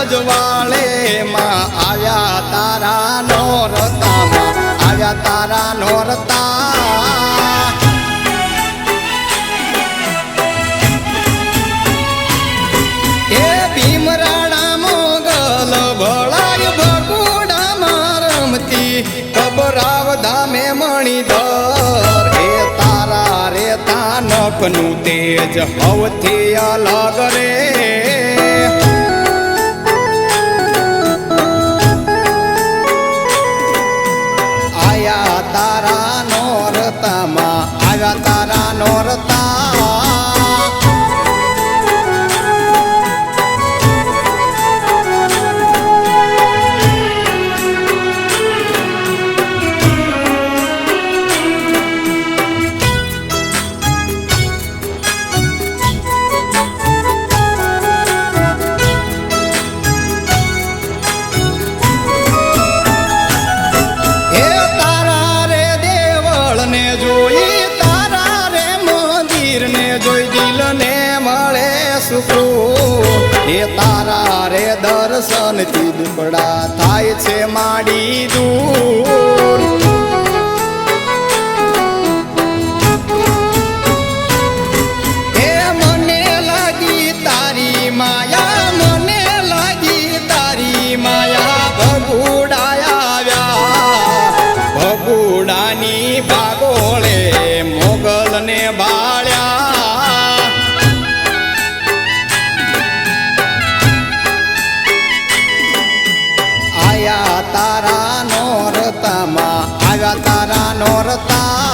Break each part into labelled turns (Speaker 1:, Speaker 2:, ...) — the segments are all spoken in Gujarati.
Speaker 1: અજવાળે માં આવ્યા તારા નોરતામાં આવ્યા તારા નોરતા એ ભીમરાણા મોગલ ભળાય ભગુડામાં રમતી કબરાવ ધામે મણિધર એ તારા રે તાનકનું તેજ હવથી અલગ રે આયા તારા નોરતામાં આવ્યા તારા નોરતા એ તારા રે દર્શન થી દુબળા થાય છે માડી દૂર એ મને લાગી તારી માયા મને લાગી તારી માયા ભગુડા આવ્યા ભગુડાની ભાગોળે મોગલ ને બાળ્યા તારા નોરતામાં આવ્યા તારા નોરતા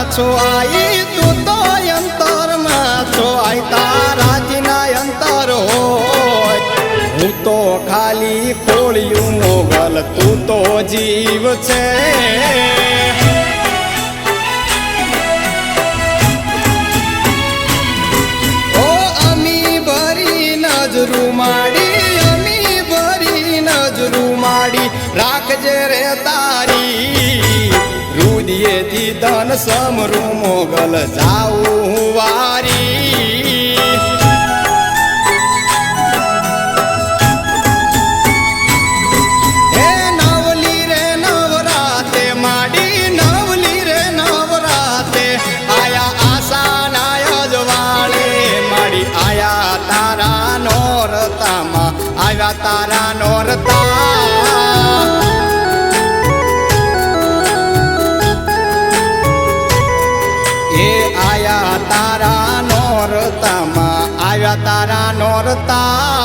Speaker 1: છો આઈ તું તો અંતરમાં છો આઈ તારા જીના અંતર હોય હું તો ખાલી ખોળ્યું મોગલ તું તો જીવ છે ઓ અમી ભરી નજરું માડી અમી ભરી નજરું માડી રાખજે રે તારી રુદિયેથી ધન સમરું મોગલ જાઉં વારી હે નવલી રે નવરાતે માડી નવલી રે નવરાતે આયા આશા ના અજવાળે માડી આયા તારા નોરતામાં આવ્યા તારા નોરતા એ આયા તારા નોરતામાં આવ્યા તારા નોરતા